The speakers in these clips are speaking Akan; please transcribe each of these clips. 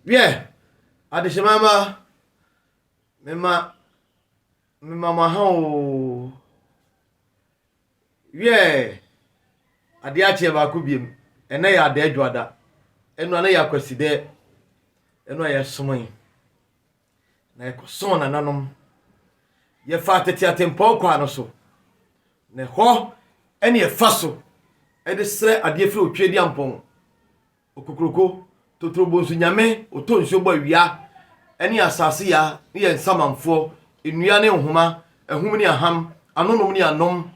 Yeah, adeshemama mema maha yeah, ade ache ba ku biem ene ya ade adwada enu ana ya kwaside enu ya soman na ekoson na nanom ye fa tete atempo kwa no so ne ho ene ye fa so e de sre ade firi otwedi ampon okukroko totrobo nsu nyame otonsuo bo awia ene asase ya ne ye nsamanfo enua ne nhoma ehum ne aham anonom ne anom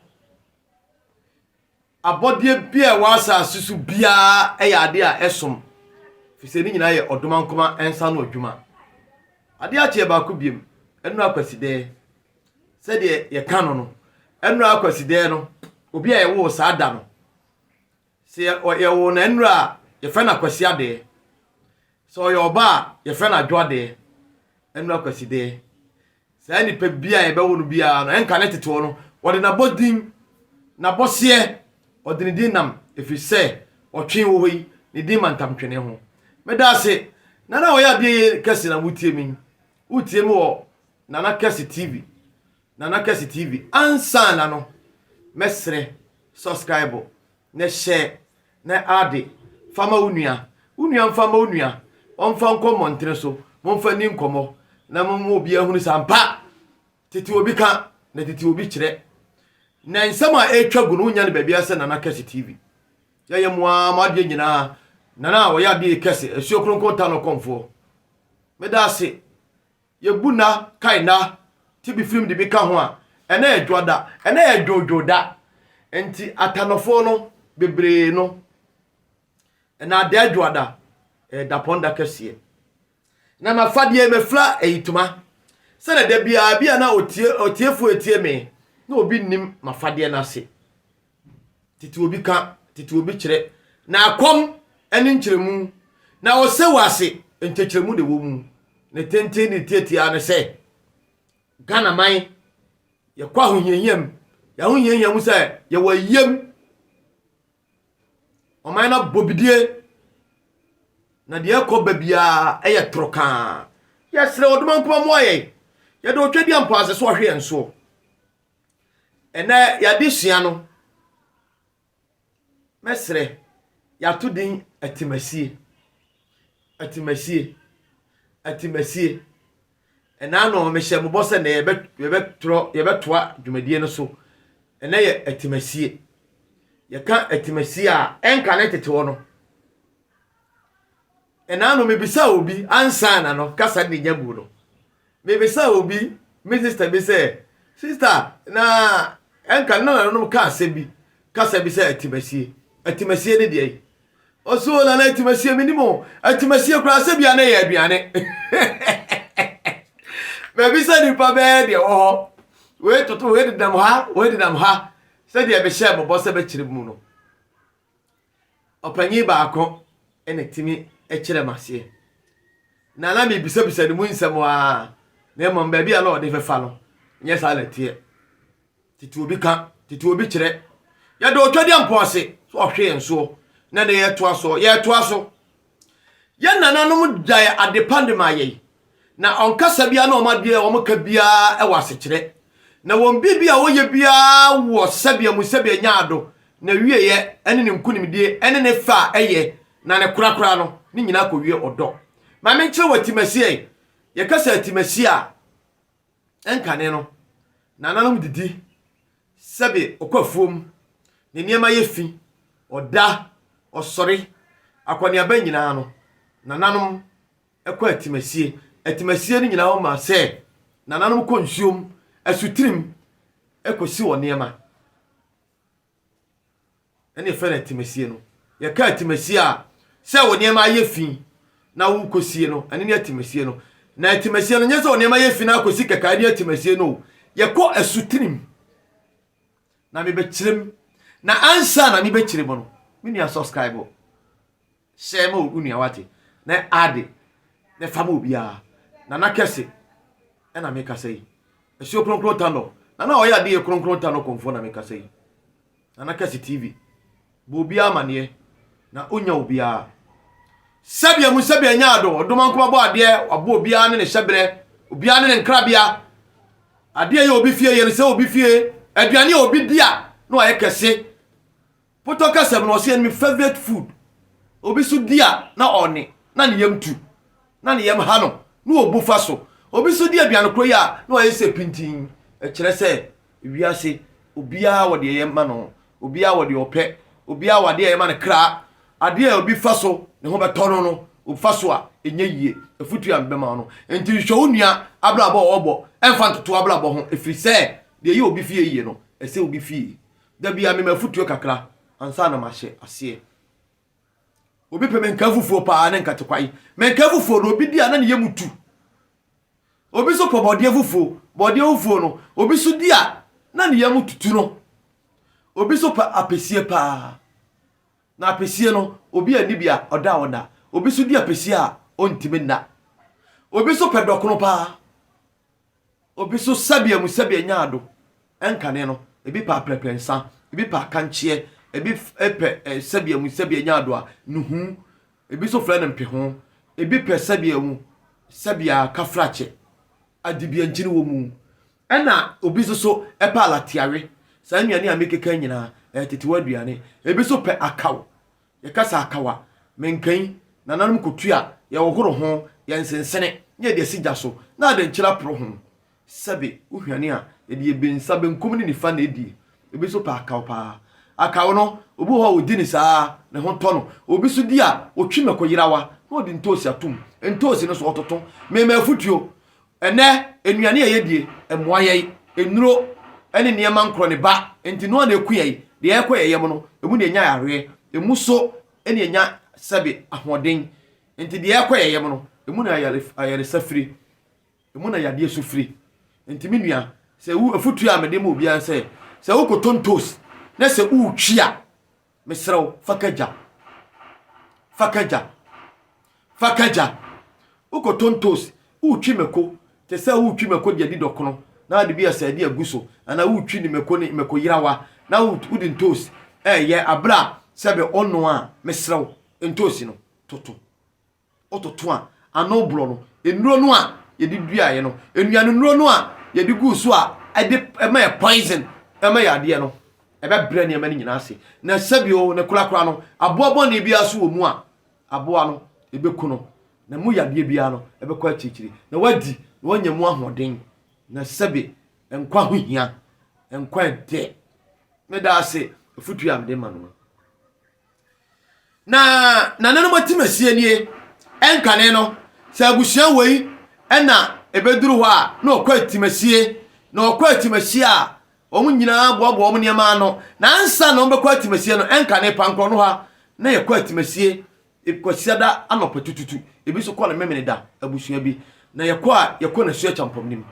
abodie bia wa asase su bia eya ade a esom fise ni nyina ye odomankoma ensa no adwuma ade ache ba ku biem enu akwaside se de ye ka no enu akwaside no obi a ye wo saada no se ye wo na enu a ye fa na kwasi ade so ye oba ye fa na dwode enu akwaside se ni pe bia ye be wo no bia no enka ne tete wo no wode na bodin na bose odinidin nam efise otwen wo yi ni din mantamtwene ho medase nana oya bi kesi na mutie mi wo nana kesi tv ansa na no mesre subscribe ne share ne ade fama unua fama unua onfa nkomo ntre so monfa ni nkomo na mo obi ahunu sampa titi obi ka na titi obi kire na nsama etwa gu no nya ne babia se nana kesi tv ya muamade nyina nana wo ya bi kesi esuo kronkron ta no konfo medase ye buna kaina tibi film de bi ka ho a ena edwoda ena edwoda enti atanofo no bebre no ena de edwoda da ponda kese na mafade mefla eituma se na da bia na otiefu etie me na obi nim mafade na se titi obi kire na akom eni nkyeremu na ose wase nkyeremu de wo mu ne tente ni tietia ne se Ghana man ye kwa hunyeyem ya hunyeyem se ye wayem o man na bobidie na de ekọ babia eye troka ya sre oduma nkoma moye ye de otwedi ampo ase so hwe enso ena ya de sua no mesre ya to din atimasie ena no me hye mo se na ye betoa dwumadie no so ena ye atimasie ye ka atimasie a enka ne tete wo no ena no me bisa obi ansa na no kasa ni nyabu no me bisa obi me sister be say sister na enka no ka asebi kasa bi say atimasie ne de oso na atimasie minimo atimasie kura asebi ana ye aduane Baby said you pabe de oh we toto we de dam ha said you be share bo se be kire mu no opanyi ba akọ ene timi e kire mase na na me bisa de mu nsem a na mo baby a Lord fe fa no nye sa la tie titi obi kire ya do twadi ampose so ohwe enso na de ye to aso ye nananom dai adepande maye na onkasa bia na omade omka bia e wase kire na won bibia woye bia wo sabia musabia nyaado na wieye ene ne nkunimdie ene ne fa eye na ne kurakura no ni nyina ko wie odo ma me nkire watimasie ye kasa atimasie a enkane no na nanom didi sabe okwafuom ne niema ye fi oda osori akwani aba nyina no na nanom ekwa atimasie ni nyina ho ma se na nanom ko nsuom asutirim ekosi wo niema ene fe na atimasie no ye ka atimasie a se wo niema ye fi na wo kosie no ene ni atimasie no na atimasie no nyese wo niema ye fi na kosi kaka ni atimasie no ye ko asutirim na me be kirem na ansa na me be kirem no me ni subscribe share mo unia wate na ade na fama obia na nakese ena me kasei esio kronkron tano na oya de kronkron tano konfo na me kasei na nakese tv bo obia mane na onya obia sabia mu sabia nyaado odoma nkoma bo ade abo obia ne hyebre obia ne nkrabia ade ye obi fie ye se obi fie aduane obi dia no aye kese poto kasem no se my favorite food obi so dia na oni na ne yam tu na ne yam ha no obu fa so obi so dia aduane kro ya no aye se pintin e kire se wiase obia wode ye ma no obia wode ope obia wade ye ma ne kra ade obi fa so ne ho betono no ofa so a enye yie efutu ya mbema no enti hwo onua ablabo obo emfa ntoto ablabo ho efiri se de ye obi fie yie no ese obi fie da bia me mafutu kakra ansa na mahye ase obi pe menka fufuo pa na nkate kwai menka fufuo no obi dia na ne yemutu obi so po bode fufuo no obi so dia na ne yemututu no obi so pa apesie pa na apesie no obi ani bia oda obi so dia apesie a ontime na obi so pe dokono pa obi so sabia mu sabia nyaado enkane no ebi pa preprensa ebi pa kanchie ebi epe sabia mu sabia nyaado a nuhu ebi so fre na mpe ho ebi pe sabia mu sabia kafrache adibia nchini wo mu ena obi so epa alatiare sa nnuane a mekeka nyina tete waduane ebi so pe akaw ye kasa akawa menkan nananum kotua ye wohoro ho ye nsensene ye de sigya so na de nchira pro ho sabe uhwane a ye de bensa benkum ni nifa na edi ebi so pe akaw pa akaw no obi ho odi ni saa ne ho to no obi so di a otwi mekoyirawa no di ntosi atum ntosi no so ototo me mafutuo ene enuane ye die emoa ye enuro ene niema nkro ne ba enti no na ekuyai de ekoye yem no emu ne nya yare emu so ene enya sabe ahoden enti de ekoye yem no emu na ayare safiri emu na yade sufiri enti menua se wu afutu a mede ma obi an se wu kotontos na se wu twia mesrew fakaja wu kotontos wu twimeko te se wu twimeko de di dokono na de bia se de aguso ana wu twi ni meko yirawa na wu di ntos ye abra sebe ono a mesrew ntosi no toto ototo a ano bro no enuro no a ye di dua ye no enuane nuro no a ye di guso a ede ema poison ema ya de no ebe bre ne ema ni nyina ase na sabio ne kura no aboabo ne bia so wo mu a aboa no ebe ku no na mu ya de bia no ebe kwa chichiri na wadi na wanya mu ahoden na sabe enkwa ho hia enkwa de me da ase futu ya mde manu na nanu matimasie nie enkane no sa agusua wei ena ebeduru ho a na okwa timasie a omu nyina boabo omu niema no na ansa na ombekwa timasie no enkane pankro no ha na yekwa timasie ekwasiada anopetututu ebi so kwa na memene da abusua bi na yekwa na sua champom nim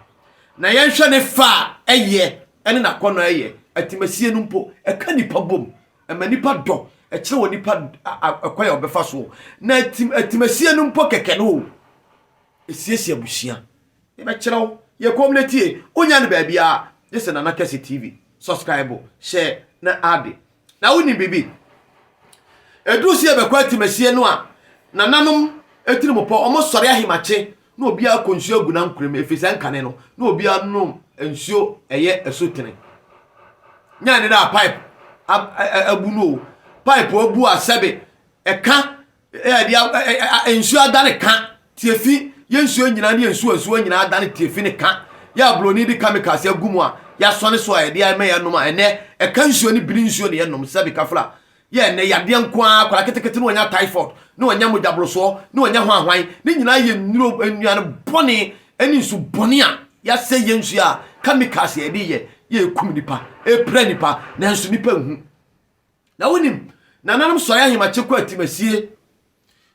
na yenhwe ne fa eye ene na kono eye atimasie no mpo eka nipa bom ema nipa do ekire wo nipa akwaya obefa so na atimasie no mpo keke no esiesie abusua e be kirewo ye community onya ne ba bia this na Nakese TV subscribe share na ade na woni bibi edusi e be kwa atimasie no a na nanom etiri mo po omo sori ahimache na obi akonsuo agu na nkrem efisa nkane no na obi anom ensuo eye esotene nya ne da pipe abu no pipe abu asebe eka ensuo adane ka tiefi yensuo nyina ne ensuo nyina adane tiefi ne ka ya bloni di chemicals agumu a ya sone so a de ame ya nom a ene eka nsuo ne biri nsuo ne ye nom sebe kafra ye ne yade nkoa kwara ketekete no nya typhoid no nya mojabroso no nya hwanhwan ne nyina ye nuro enuane bone eni nsu bone a ya se ye nsu a chemicals ye de ye kum nipa epre nipa na nsu nipa hu na wonim nananum sori ahimache kwa atimasie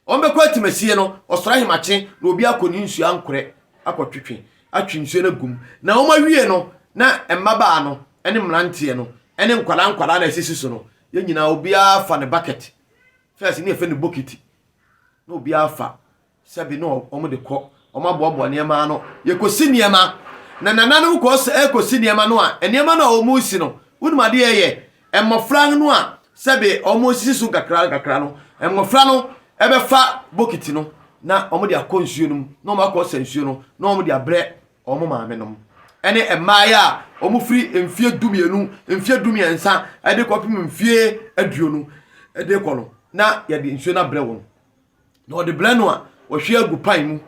ombe kwa atimasie no osori ahimache na obi akoni nsu ankore akotwetwe atwi nsu na gum na oma wie no na emmaba no ene mrantie no ene nkwala na esisi so no ye nyina obi afa ne bucket first ni efe ne bucket no obi afa sabi no omo de ko omo bobo niema no ye kosi niema na nananum ko se ekosi niema no a niema no omo si no wunuma de ye emmofra no a sabi omo sisi so kakra no emmofra no ebe fa bokiti no na omo de akọ nsuo no na omo akọ sansuo no na omo de abre omo maame no ene emaaya omo firi emfie dumienu emfie dumiensa ede kopim emfie aduonu ede kọ no na ye de nsuo na bre wo na o de bre no a o hwe agu pan mu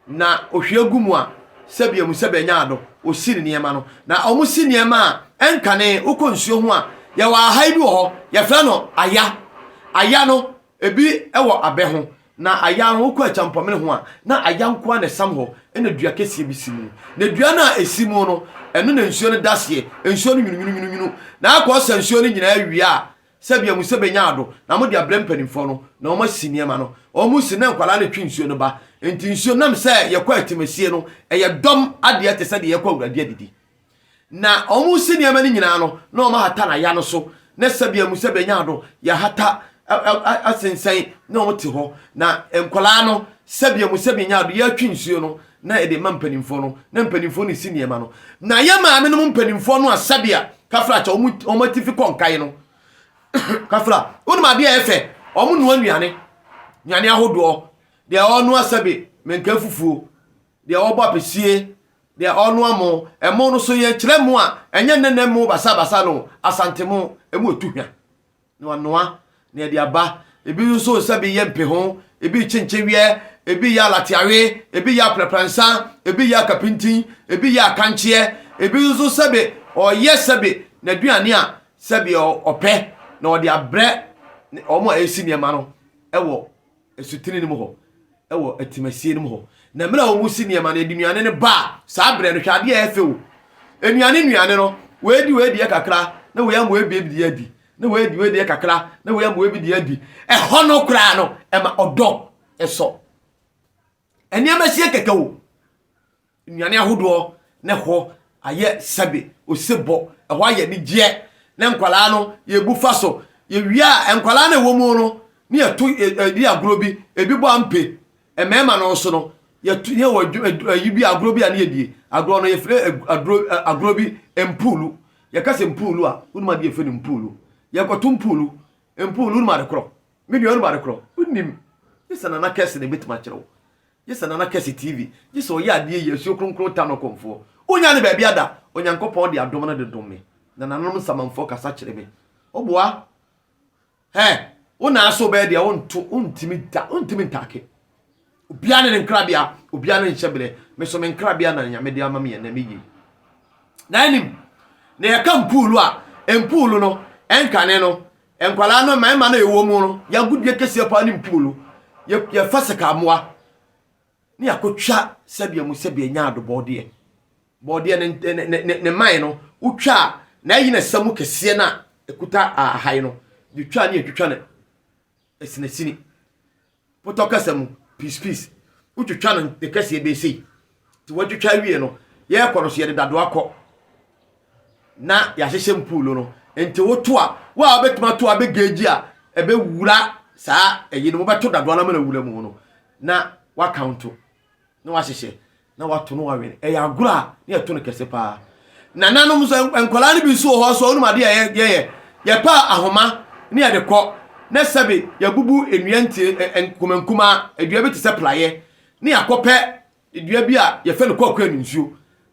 na o hwe agu mu a sebia mu sebenya ado o siri niema no na omo si niema a enkane ukọ nsuo ho a ye wa haidu ho ye fra no aya no ebi ewo abe ho na aya ho ukọ achampomene ho a na aya nko a ne sam ho ena dua kese bi simu na dua na esimu no eno na nsuo no dasie nsuo no nyunu na akọ sa nsuo no nyina awie a sebia mu sebenya ado na mo de abrem panimfo no na o ma siniema no o mu sine nkwala na twi nsuo no ba enti nsuo nam se ye kwa atimasie no eye dom ade te se de ye kwa awurade adidi na o mu siniema ni nyina no na o ma hata na ya no so na sebia mu sebenya ado ya hata asensen na o te ho na nkwala no sebia mu sebenya ado ya twi nsuo no na ede mampanimfo no na mpanimfo ni siniema no na ya maame no mpanimfo no asabia kafra cha o matifi konkai no kafra unuma de efe omu no anuane ahodo de onu asabe menka fufuo de obo apesie de onu amo emo no so ye kire mu a enye nene mu basa no asantemu emu otuhwa no anoa ne de aba ebi so sabe ye mpe ho ebi chenchewie ebi ya latiawe ebi ya prepransa ebi ya kapintin ebi ya kanchie ebi so sabe o ye sabe na duane a sabe ope na odi abre omo esi niema no ewo esutini ni mo ho ewo atimasie ni mo ho na mena omo si niema na edunuane ne ba sa abre no hwade e efewo enuane no we di kakra na we am we bi adi na we di kakra na we am we bi adi e hono kra no e ma odo eso eniama sie kekawo enuane ahodo ne ho aye sabe osebo e ho aye ni je na nkwala no ye bufa so ye wia nkwala na womu no ni eto di agro bi ebi bo ampe emema no so no ye tu ye wo yibi agro bi ani edie agro no ye fre agro bi empulu ye kase empulu a unuma de fe ni empulu ye kwato empulu unuma de kro medi unuma de kro unim yesa na kese ne betima kire yesa na kese tv yesa o ya de ye so kronkron ta no komfo onya ne ba bia da onyankopon de adom na de domme na nanom samanfo kasa kire me oboa una so be dia untimi ntake obia ne nkrabia obia ne nhyebele me so me nkrabia na nyame de ama me na meyi na enim na ye kam poolu a empulu no enkane no enkwala no ma na ewo mu no ya gudie kese pa ni poolu ye faseka moa ni akotwa sabia mu sabia nya adobode ne mai no utwa na yi na samu kese na ekuta ahai no ditwa ni etwitwa na esinesini potoka samu peace utwitwa na de kese be sei ti watwitwa wie no ye koro so ye dado akọ na ya hyehye mpulu no enti woto a wa betuma to abegeji a ebe wura saa eyi no beto dado na mana wura mu no na wa count na wa hyehye na wato no wa we e ya agura na eto no kese pa na nanom so enkola ni bi so ho so onuma de ye pa ahoma ni ya de kọ na sabe ya bubu enuantie enkumankuma edua bi te se playe ni akope edua bi a ye fe no kwakwa nsuo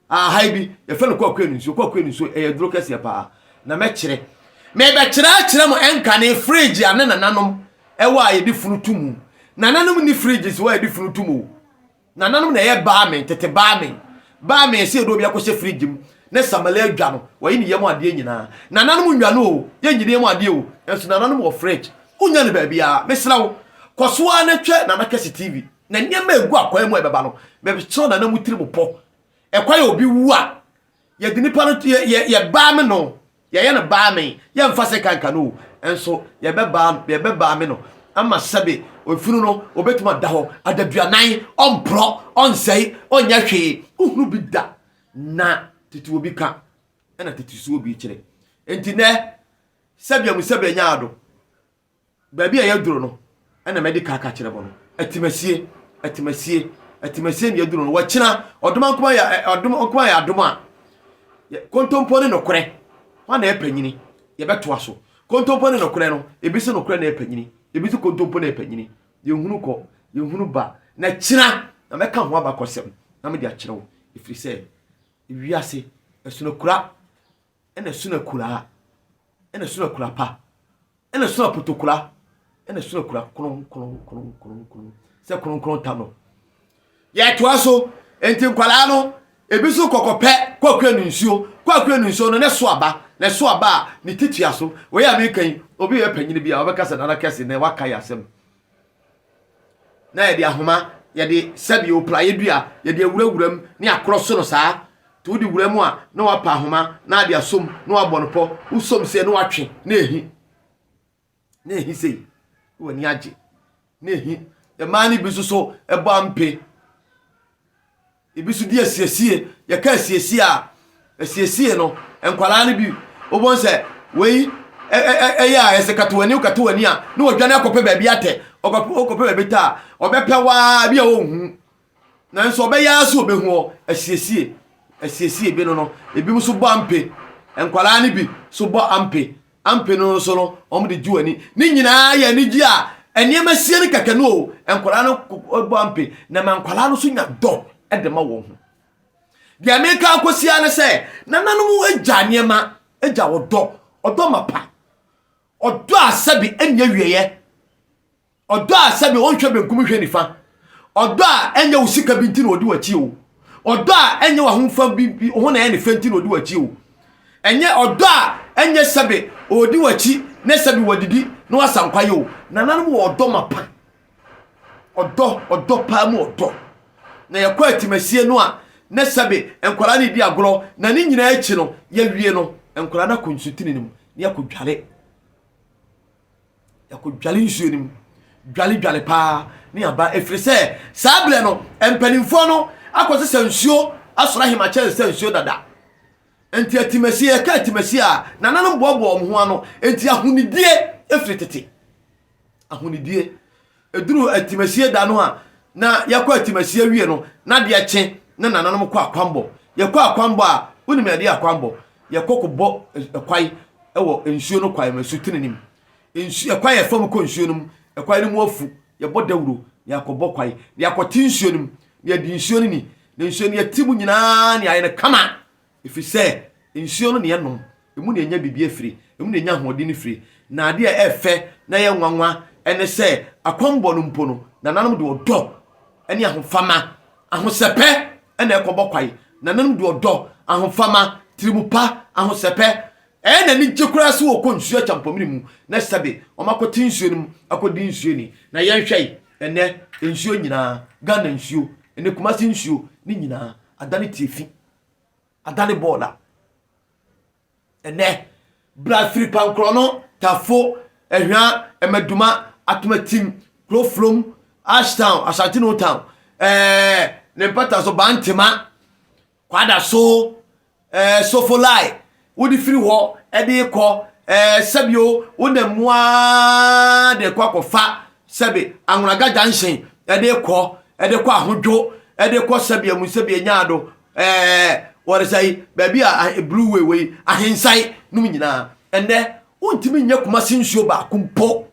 ahai bi ye fe no kwakwa nsuo e ya duro kese pa na me kire mo enka ne fridge ane na nanom e wa ye di funu tumu na nanom ni fridges wa ye di funu tumu na nanom na ye ba men tete ba men se do bi akose fridge mu na samale adwa no wa yi ni yemu ade nyina na nanom nwa no ye nyine yemu ade o enso na nanom wo fridge unya ne ba bia mesrawo kosoa na twa na nakase tv na nyema egu akwai mu ebeba no be so na namu tiri mu po ekwai obi wu a ye di nipa no ye ba me no ye na ba me ye mfa se kanka no enso ye be ba me no ama sabe ofunu no obetuma da ho adaduanan ompro onsei onya hwe uhuru bi da na titi obi ka na titi so obi kire enti ne sabia mu sabia nya ado ba bia ya duro no na medical ka kire bo no atimasie ni ya duro no wachina odoma nkoma ya adoma kontompo ne nokore wa na epanyini ye beto aso kontompo ne nokore no ebi se nokore na epanyini ebi se kontompo na epanyini yehunu ko yehunu ba na kyina na meka ho aba kosem na me dia kyerɛ wo ifiri sɛ wiase esuna kura ena suna kura ena suna kura pa ena suna protokura ena suna kura kron sɛ kron ta no ya toa so enti nkwala no ebi so kokopɛ kwakwa nu nsuo no ne so aba ne titia so we ya mekan obi ye panyini bia obeka se na kese ne waka ya asem na ye de ahoma ye de sabi opraye dua ye de awurawuram ne akroso no saa to di wuramu a na wapa ahoma na de asom na wabɔnopɔ usom se na watwe na ehi sei woni age na ehi e mani bi so ɛbɔ ampe ebi so di asiesie ye ka asiesie no enkwala ne bi obon se wei ya ese katowani a na odwane akɔpɛ baabi atɛ okɔpɛ baabi ta obɛpɛ wa bi a wohu na nso obɛya so obehu asiesie bi no ebi so bɔ ampe enkwala ne bi so bɔ ampe no so no omde juani ni nyina ya ni gi a eniema sie ne kaka no o enkwala no bɔ ampe na mankwala no so nya dɔ edema wo hu dia meka akosia ne se nananom agya niema agya odo mapa odo asabi enya wieye odo asabi onhwe benkum hwe nifa odo a enya usika binti na odi wachi o odo a enya wa homfa bi ho na ye ne fenti na odi wachi o enye odo a enya sabi odi wachi ne sabi wadidi na wasankwaye o nananom odo mapa odo pa mu odo na yakwa atimasie no a na sabe enkwara ne di agoro na ne nyina achi no ya wie no enkwara na konsutini nim ne yakodwale nsuo nim dwale pa ne aba efrese saable no empanimfo no akose nsuo asora hima chance nsuo dada enti atimasie ka atimasie a nananom bobo ho ano enti ahunidie efritete ahunidie eduru atimasie da no a na yakwa atimasie wie no na de kye na nananom kwa akwambo yakwa akwambo a woni me de akwambo yakokobɔ kwai ewo nsuo no kwai masutini nim nsuo kwai e fam ko nsuo no kwai no mu afu yɛbɔ dawuro yakobɔ kwai yakoti nsuo no ya di nsuo ni na nsuo no yatimu nyina ne aye ne kama efisɛ nsuo no ne yenom emu ne nya bibie firi emu ne nya hode ne firi na ade a efe na ye nwanwa ene sɛ akwambo no mpo no nananom de odɔ ene ahofama ahosepe ene ekobɔ kwai nananom de odɔ ahofama tribupa ahosepe ene ni jekura so wo konsuo champomini mu na sabe omakoti nsuo nim akodi nsuo ni na yenhwei ene nsuo nyina Ghana nsuo ene Kumasi nsuo ni nyina adane tiefi adane bola ene bra free pankro no tafo ehwa emaduma atomatim Kroflom Ashtown Asantino Town ne pata so bantema kwada so sofolai wodi firi ho ede ko sabio wonamua de kwa kofa sabe anwunaga junction ede ko ahodwo ede ko sabia mu sabia nyaado wore sai baabi a blue way ahensai num nyina ende wontimi nya Kumasi nsuo ba kumpo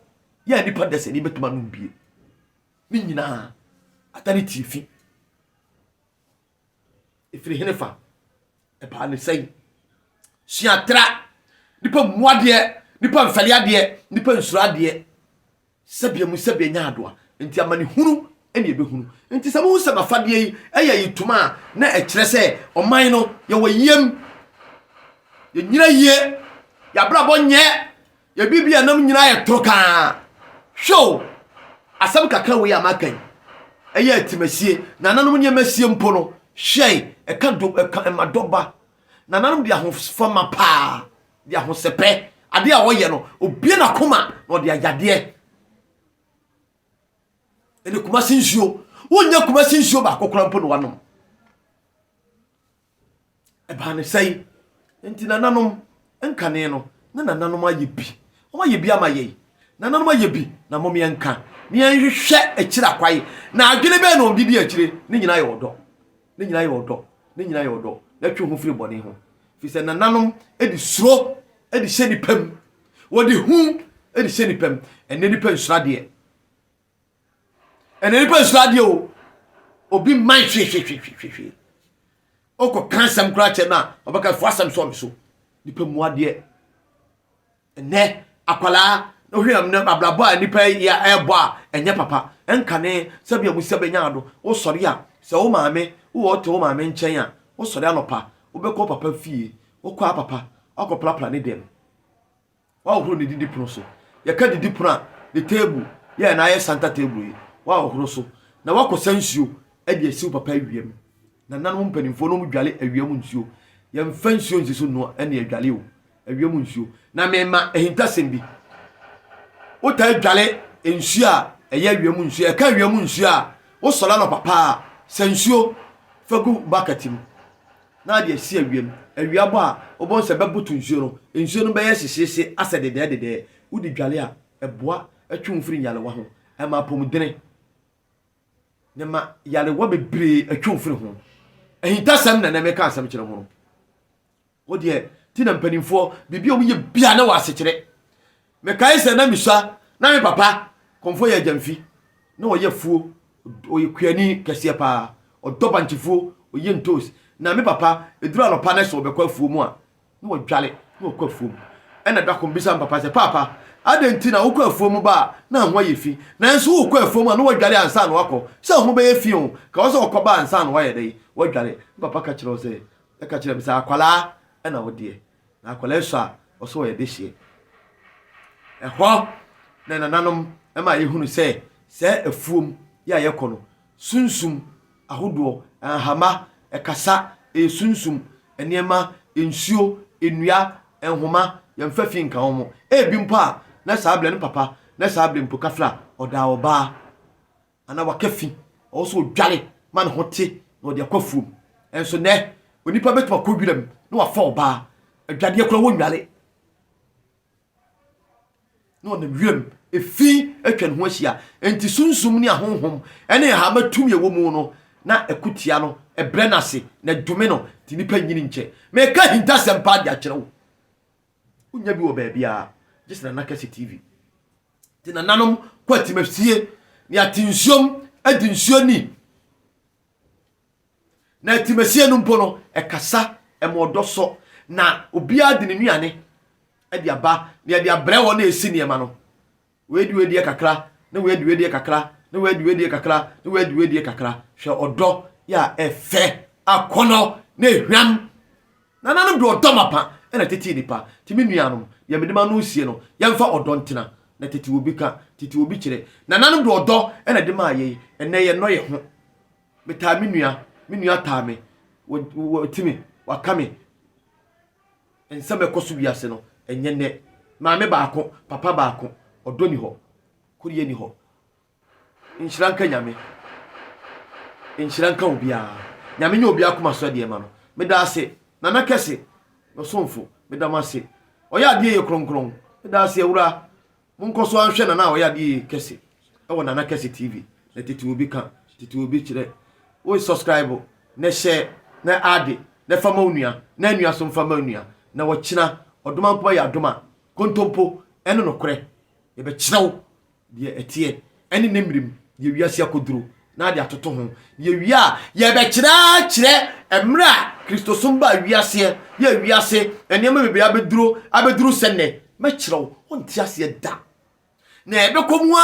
ya nipa dese ni betuma num bie ni nyina atani tifi ifiri henefa epa ne sai siatra nipa muade nipa mfaliade nipa nsurade sabia mu sabia nyaado enti amani hunu ene ebehunu enti samu sema fade yi eya yituma na ekire se oman no ye wayem ye nyina ye ya brabo nye ye bibia nam nyina ye troka show asam kakra we ya makan eya atimasie nananom nyemasie mpo no hwei eka do eka emadoba nananom dia ho fama pa dia ho sepe ade a woye no obie na koma na ode ayade ene Kumasi nsuo wonya Kumasi nsuo ba kokora mpo no wanom eba ne sai enti nananom enkane no na nananom ayebi o ayebi amaye nananom ayebi na mom yenka ne yenhwehwe akira kwai na adwene be na obidi akire ne nyina ye odo ne nyina ye odo na twe ho firi bone ho fi se nananom edi suro edi hyeni pam wodi hu edi hyeni pam ene ni pam surade ene nipa nsuade o obi man hwe oko kansam kura che na obaka fo asam so nipa muade ene akwala no hwem na ablabo a nipa ya ebo a enye papa enkane sabia musia benya ado wo sori a se wo maame wo to wo maame nchen a wo sori anopa wo beko papa fie wo kwa papa akopla ne dem wa ohuro ne didi pono so ya ka didi pono a the table ya na aye santa table yi wa ohuro so na wakosa nsuo ade asiw papa awiem na nanom mpanimfo no mu dwale awiem nsuo ya mfa nsuo nsiso no ene adwale o awiem nsuo na mema ehintasem bi wo ta dwale nsuo a eya awiem nsuo e ka awiem nsuo a wo sola no papa sansuo fagu bakatim na ade asi awiem awiabo a obon se bebutu nsuo no beye hyehyehye asedede wudi dwale a eboa atwumfiri nyalewa ho ema pomudene nema yalewa bebre atwumfiri ho ehintasem na meka asem kire ho wo de tina mpanimfo bibi omu ye bia na wasekire mekai se na miswa na me papa konfo ye jamfi na wo ye fuo o ye kuani kese pa odobantifo o ye ntos na me papa eduru alopa na so obekwa fuo mu a na wo dwale na wo kwa fuo mu ena da kombisa papa se papa adenti na wo kwa fuo mu ba na ho ye fi na nso wo kwa fuo mu a na wo dwale ansa na wako se ho be ye fi o ka wo se wo ba ansa na wo ye dai wo dwale papa ka kire wo se ka kire me se akwala ena wo de na akwala eso a wo so ye de hie ehwo na nananom ema yehunu se afuom ya yekono sunsum ahodo ahama ekasa sunsum eniema ensuo enua enhoma yemfafi nka homo ebi mpa na sable ne papa na sable mpo kafla oda oba ana wakafi also dwale man hote no de akofuom enso ne onipa beto akobirem na wafa oba adwade akora wonwale no na wiem efi atwan ho ahia enti sunsum ni ahonhom ene ha matum ye wo mu no na ekutia no ebrenase na dume no ti nipa nyini nche meka hinta sempa dia kire wo unya bi wo ba bia just na nakasi tv ti na nanom kwati mafie ni atinsuom adinsuo ni na timasie no mpo no ekasa emodoso na obia de ne nuane ade aba ne ade abre wo na esi ne ma no wedi kakra na wedi kakra na wedi kakra na wedi kakra hwe odo ya efe akono na ehwam na nanum do odo mapa na teti nipa timi nuanom ya medema no sie no ya mfa odo ntena na teti obi ka teti obi kire na nanum do odo na de ma ye ene ye no ye ho beta minua taame timi wakame ensame koso biase no enye ne maame baako papa baako odo ni ho kuriye ni ho inshiranka nyame inshiranka obia nyame nya obia kuma so de ma no meda ase na nakese no somfo meda mase oya de ye kronkron meda ase ewura munkoso anhwe na oya de kese ewo na nakese tv na titi obi ka titi obi kire wo subscribe na share na ade na fama onua na anua so fama onua na wo kina odoma mpo ya doma kontompo eno no kore ye be kirawo de etie ene nemrim ye wiase akoduro na de atoto ho ye wia ye be kire emra Kristo somba wiase ye wiase ene ma bebe abeduro senne me kirawo onti ase da na ebe komu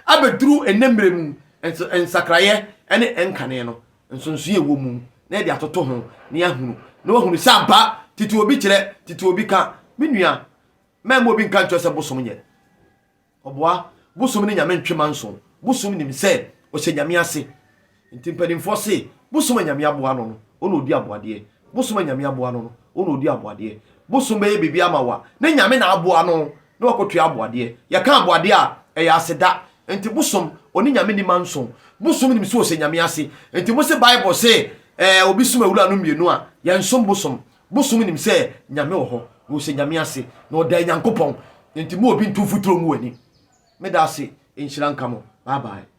abeduro enemrem ensakraye ene enkane no nsonso ye wo mu na de atoto ho na ya hunu na wa hunu samba titi obi kire titi obi ka menua memo obi nka ntwe se bosom nye oboa bosom ni nyame ntwema nso bosom ni mse o se nyame ase ntimpanimfo se bosom nyame aboa no ono odi aboade bosom nyame aboa no ono odi aboade bosom be bibia amawa na nyame na aboa no na wakotua aboade ya ka aboade a eya aseda enti bosom oni nyame ni manso bosom ni mse o se nyame ase enti mo se bible se obi sum awura no mienu a ya nsom bosom ni mse nyame wo ho wo se nyame ase na oda nyankopon enti mo obi ntu futuro mu wani meda ase enhira nka mo bye bye.